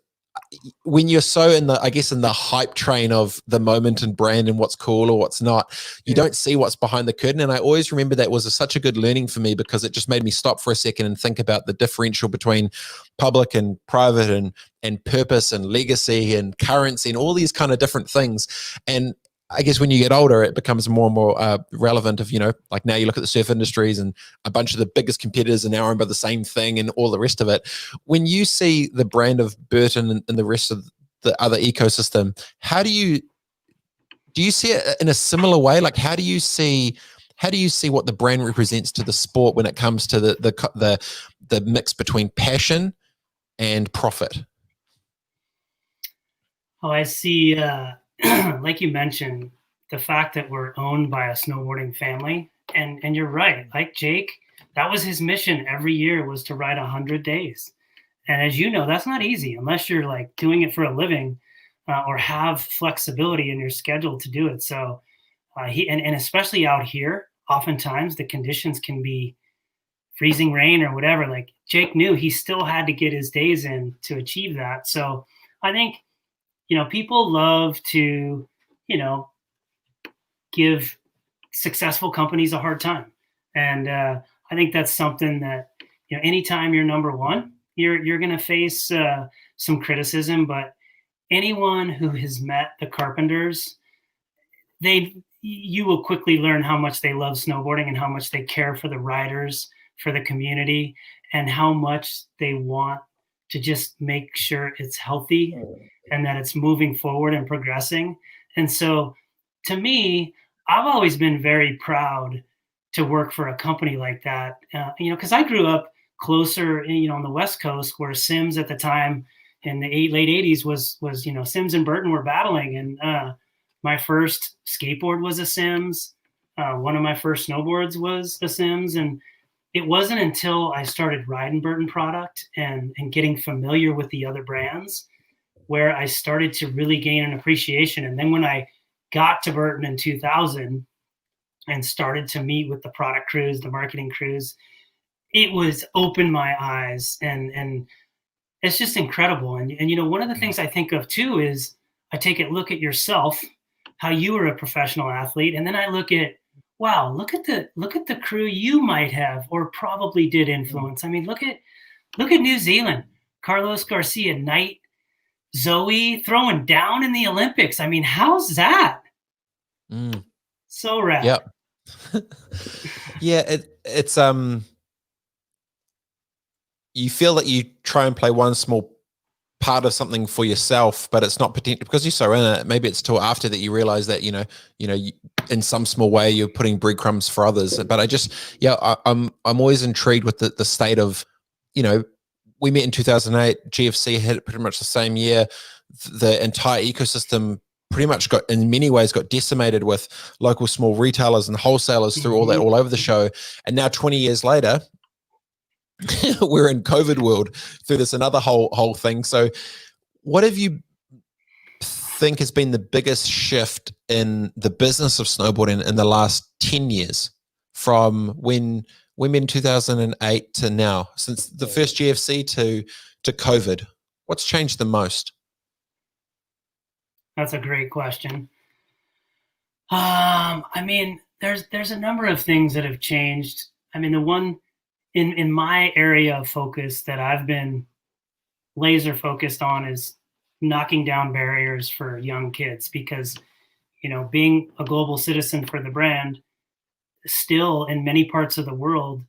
when you're so in the hype train of the moment and brand and what's cool or what's not, you don't see what's behind the curtain. And I always remember that was such a good learning for me because it just made me stop for a second and think about the differential between public and private and purpose and legacy and currency and all these kind of different things. And I guess when you get older, it becomes more and more relevant of, like now you look at the surf industries and a bunch of the biggest competitors are now owned by the same thing and all the rest of it. When you see the brand of Burton and the rest of the other ecosystem, do you see it in a similar way? Like, how do you see what the brand represents to the sport when it comes to the mix between passion and profit? Oh, I see. Like you mentioned, the fact that we're owned by a snowboarding family, and you're right, like Jake, that was his mission every year, was to ride 100 days. And as you know, that's not easy unless you're like doing it for a living or have flexibility in your schedule to do it. So and especially out here, oftentimes the conditions can be freezing rain or whatever. Like Jake knew he still had to get his days in to achieve that. So I think, people love to, give successful companies a hard time. And I think that's something that, anytime you're number one, you're going to face some criticism. But anyone who has met the Carpenters, you will quickly learn how much they love snowboarding and how much they care for the riders, for the community, and how much they want to just make sure it's healthy and that it's moving forward and progressing. And so to me, I've always been very proud to work for a company like that. Because I grew up closer, on the West Coast, where Sims at the time in the late '80s was Sims and Burton were battling, and my first skateboard was a Sims. One of my first snowboards was a Sims, and it wasn't until I started riding Burton product and getting familiar with the other brands where I started to really gain an appreciation. And then when I got to Burton in 2000 and started to meet with the product crews, the marketing crews, it was opened my eyes, and it's just incredible. And one of the things I think of too is I take a look at yourself, how you were a professional athlete, and then I look at, wow, look at the crew you might have or probably did influence. I mean, look at New Zealand, Carlos Garcia, Knight, Zoe throwing down in the Olympics. I mean, how's that? So rad. Yep. Yeah, it's you feel that you try and play one small part of something for yourself, but it's not potential because you're so in it. Maybe it's till after that you realize that in some small way you're putting breadcrumbs for others. But I'm always intrigued with the state of, we met in 2008. GFC hit pretty much the same year. The entire ecosystem pretty much in many ways got decimated with local small retailers and wholesalers through all that all over the show. And now 20 years later, we're in COVID world through this another whole thing. So what have you think has been the biggest shift in the business of snowboarding in the last 10 years from when we met in 2008 to now, since the first GFC to COVID? What's changed the most? That's a great question. I mean, there's a number of things that have changed. I mean, the one in my area of focus that I've been laser focused on is knocking down barriers for young kids, because, being a global citizen for the brand, still in many parts of the world,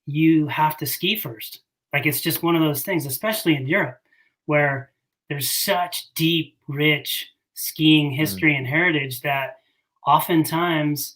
you have to ski first. Like, it's just one of those things, especially in Europe, where there's such deep, rich skiing history and heritage that oftentimes,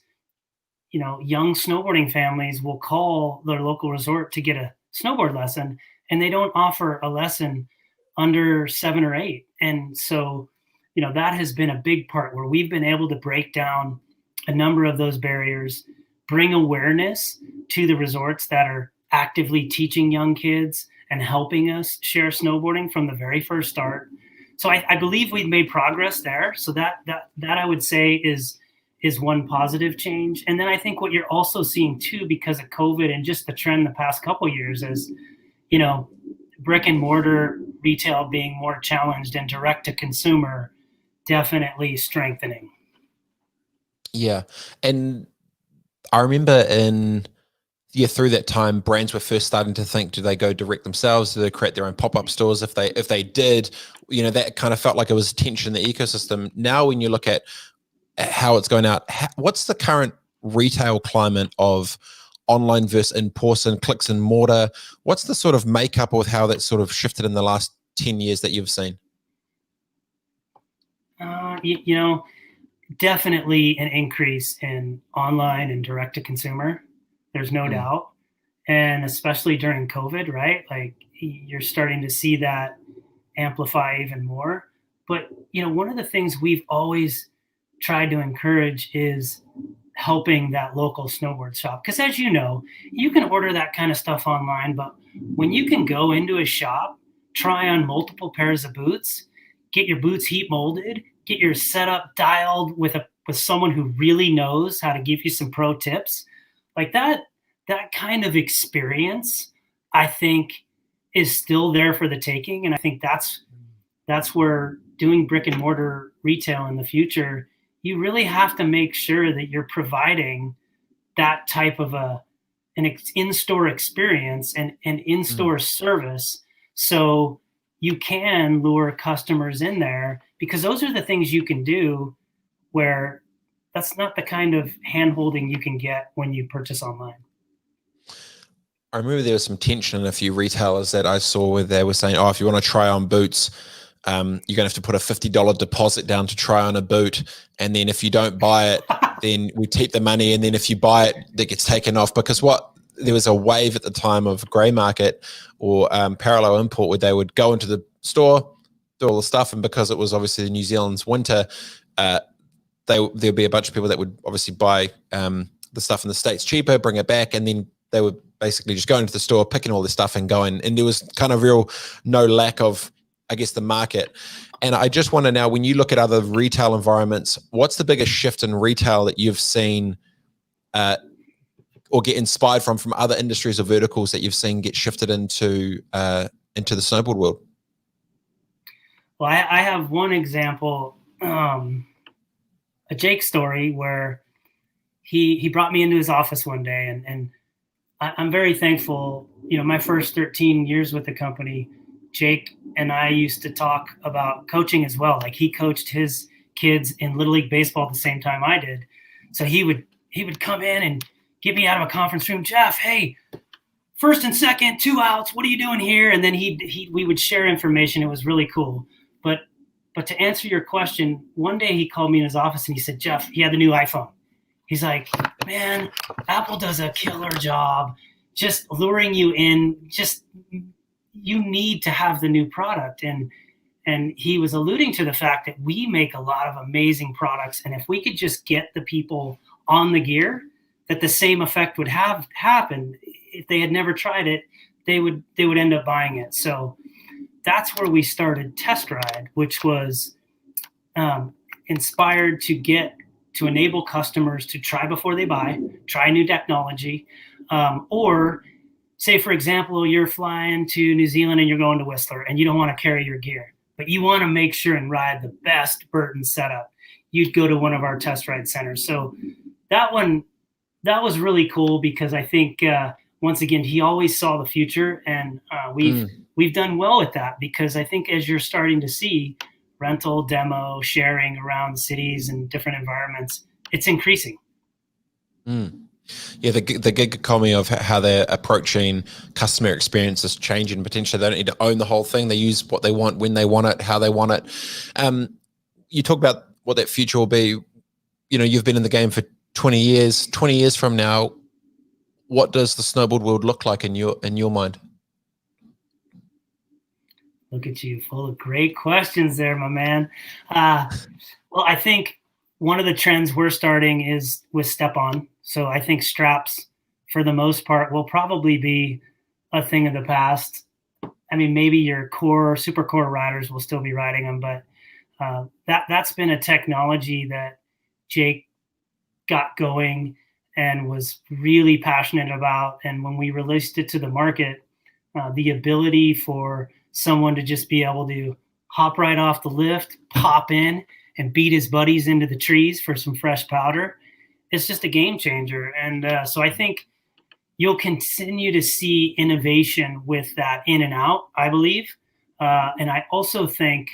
young snowboarding families will call their local resort to get a snowboard lesson, and they don't offer a lesson under 7 or 8. And so, that has been a big part where we've been able to break down a number of those barriers, bring awareness to the resorts that are actively teaching young kids and helping us share snowboarding from the very first start. So I believe we've made progress there. So that I would say is one positive change. And then I think what you're also seeing too, because of COVID and just the trend the past couple of years, is, brick and mortar retail being more challenged and direct to consumer definitely strengthening. Yeah. And I remember through that time, brands were first starting to think, do they go direct themselves? Do they create their own pop-up stores? If they did, that kind of felt like it was tension in the ecosystem. Now, when you look at how it's going out, what's the current retail climate of online versus in-person, clicks and mortar? What's the sort of makeup with how that sort of shifted in the last 10 years that you've seen? Definitely an increase in online and direct to consumer. There's no doubt. And especially during COVID, right? Like, you're starting to see that amplify even more. But, one of the things we've always tried to encourage is helping that local snowboard shop. Because as you know, you can order that kind of stuff online, but when you can go into a shop, try on multiple pairs of boots, get your boots heat molded, get your setup dialed with someone who really knows how to give you some pro tips, like that kind of experience, I think, is still there for the taking. And I think that's where doing brick and mortar retail in the future, you really have to make sure that you're providing that type of an in-store experience and in-store service, so you can lure customers in there, because those are the things you can do where that's not the kind of hand-holding you can get when you purchase online. I remember there was some tension in a few retailers that I saw where they were saying, oh, if you want to try on boots, you're going to have to put a $50 deposit down to try on a boot. And then if you don't buy it, then we keep the money. And then if you buy it, that gets taken off. Because there was a wave at the time of grey market or parallel import where they would go into the store, do all the stuff. And because it was obviously New Zealand's winter, there'd be a bunch of people that would obviously buy the stuff in the States cheaper, bring it back, and then they would basically just go into the store, picking all the stuff and going. And there was kind of no lack of, I guess, the market. And I just wonder now, when you look at other retail environments, what's the biggest shift in retail that you've seen or get inspired from other industries or verticals that you've seen get shifted into the snowboard world? Well, I have one example, a Jake story where he brought me into his office one day, and I'm very thankful. You know, my first 13 years with the company, Jake and I used to talk about coaching as well. Like, he coached his kids in Little League baseball at the same time I did. So he would come in and get me out of a conference room. Jeff, hey, first and second, 2 outs. What are you doing here? And then we would share information. It was really cool. But to answer your question, one day he called me in his office and he said, Jeff, he had the new iPhone. He's like, man, Apple does a killer job just luring you in. Just, you need to have the new product. And he was alluding to the fact that we make a lot of amazing products. And if we could just get the people on the gear, that the same effect would have happened. If they had never tried it, they would end up buying it. So that's where we started Test Ride, which was inspired to enable customers to try before they buy, try new technology, or say, for example, you're flying to New Zealand and you're going to Whistler and you don't want to carry your gear, but you want to make sure and ride the best Burton setup. You'd go to one of our Test Ride centers. So that was really cool because I think, once again, he always saw the future, and we've done well with that, because I think as you're starting to see rental, demo, sharing around cities and different environments, it's increasing. Yeah, the gig economy of how they're approaching customer experience is changing. Potentially, they don't need to own the whole thing. They use what they want, when they want it, how they want it. You talk about what that future will be. You know, you've been in the game for 20 years. 20 years from now, what does the snowboard world look like in your mind? Look at you, full of great questions there, my man. Well, I think one of the trends we're starting is with step-on. So I think straps, for the most part, will probably be a thing of the past. I mean, maybe your super core riders will still be riding them, but that's been a technology that Jake got going and was really passionate about. And when we released it to the market, the ability for someone to just be able to hop right off the lift, pop in, and beat his buddies into the trees for some fresh powder, it's just a game changer. And so I think you'll continue to see innovation with that in and out, I believe. And I also think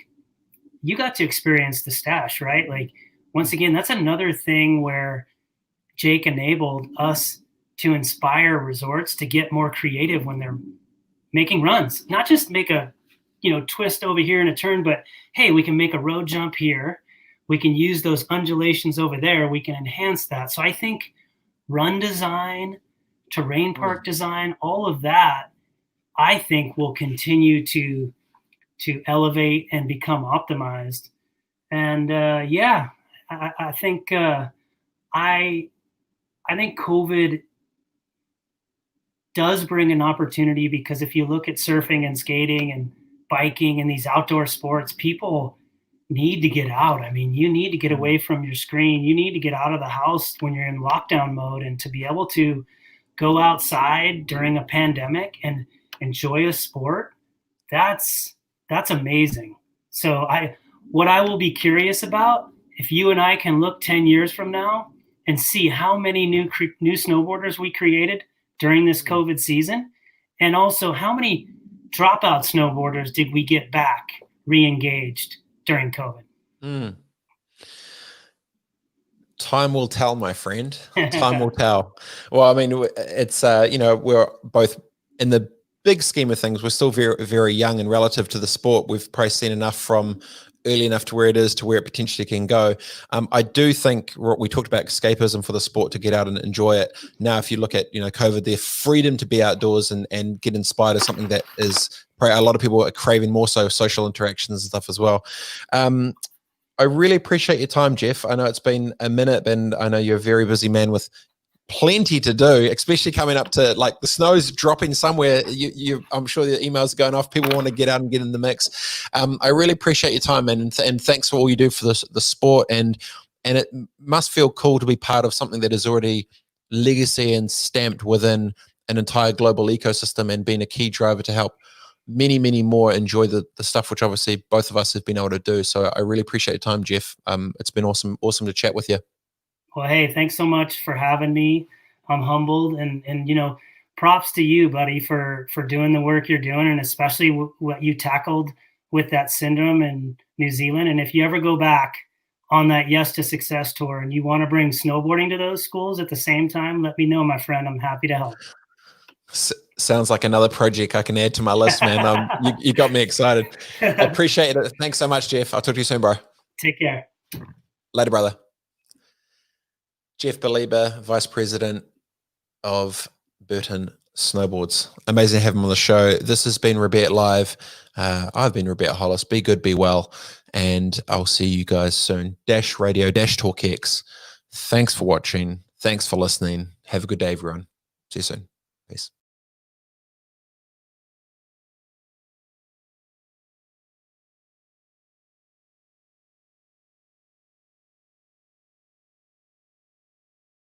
you got to experience the stash, right? Like, once again, that's another thing where Jake enabled us to inspire resorts to get more creative when they're making runs, not just make a, twist over here in a turn, but hey, we can make a road jump here. We can use those undulations over there. We can enhance that. So I think run design, terrain park design, all of that, I think will continue to elevate and become optimized. And I think I think COVID does bring an opportunity, because if you look at surfing and skating and biking and these outdoor sports, people need to get out. I mean, you need to get away from your screen. You need to get out of the house when you're in lockdown mode, and to be able to go outside during a pandemic and enjoy a sport, that's amazing. So what I will be curious about, if you and I can look 10 years from now and see how many new snowboarders we created during this COVID season, and also how many dropout snowboarders did we get back re-engaged during COVID. Time will tell, my friend. Time will tell. Well, I mean, it's we're both in the big scheme of things, we're still very, very young, and relative to the sport, we've probably seen enough from early enough to where it is to where it potentially can go. I do think what we talked about, escapism for the sport to get out and enjoy it. Now, if you look at, COVID, their freedom to be outdoors and get inspired is something that is probably a lot of people are craving, more so social interactions and stuff as well. I really appreciate your time, Jeff. I know it's been a minute, and I know you're a very busy man with plenty to do, especially coming up to, like, the snow's dropping somewhere. I'm sure the emails are going off. People want to get out and get in the mix. I really appreciate your time, man, and thanks for all you do for the sport. And it must feel cool to be part of something that is already legacy and stamped within an entire global ecosystem, and being a key driver to help many, many more enjoy the stuff which obviously both of us have been able to do. So I really appreciate your time, Jeff. It's been awesome to chat with you. Well, hey, thanks so much for having me. I'm humbled, and props to you, buddy, for doing the work you're doing, and especially what you tackled with that syndrome in New Zealand. And if you ever go back on that Yes to Success tour and you want to bring snowboarding to those schools at the same time, let me know, my friend. I'm happy to help. Sounds like another project I can add to my list, man. You got me excited. I appreciate it. Thanks so much, Jeff. I'll talk to you soon, bro. Take care. Later, brother. Jeff Boliba, Vice President of Burton Snowboards. Amazing to have him on the show. This has been Robett Live. I've been Robett Hollis. Be good, be well, and I'll see you guys soon. Dash Radio, Dash Talk X. Thanks for watching. Thanks for listening. Have a good day, everyone. See you soon. Peace.